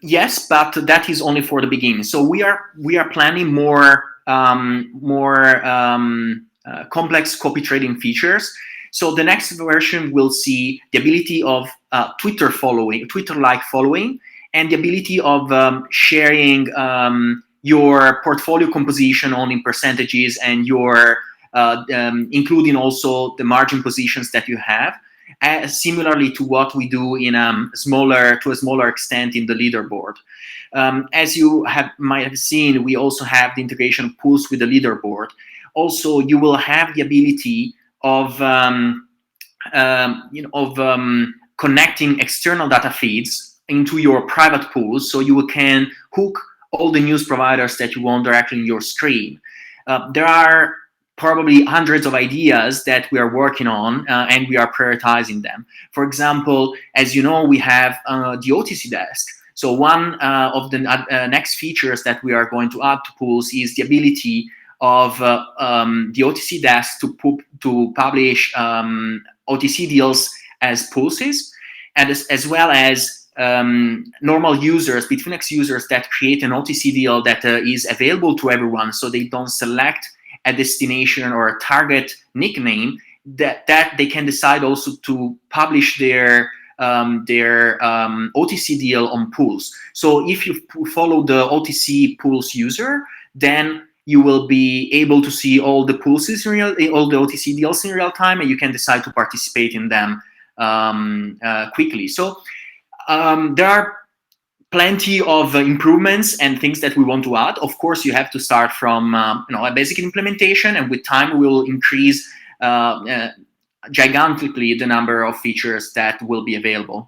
Yes, but that is only for the beginning. So we are planning more complex copy trading features. So the next version will see the ability of Twitter-like following, and the ability of sharing your portfolio composition on in percentages, and your including also the margin positions that you have. Similarly to what we do in a smaller extent in the leaderboard. As you might have seen, we also have the integration of pools with the leaderboard. Also, you will have the ability of connecting external data feeds into your private pools, so you can hook all the news providers that you want directly in your stream. There are probably hundreds of ideas that we are working on, and we are prioritizing them. For example, as you know, we have the OTC desk. So one of the next features that we are going to add to pools is the ability of the OTC desk to publish OTC deals as pulses, and as well as normal users, Bitfinex users, that create an OTC deal that is available to everyone, so they don't select a destination or a target nickname, that they can decide also to publish their OTC deal on pools. So if you follow the OTC pools user, then you will be able to see all the pulses all the OTC deals in real time, and you can decide to participate in them quickly. So there are plenty of improvements and things that we want to add. Of course, you have to start from a basic implementation, and with time we will increase gigantically the number of features that will be available.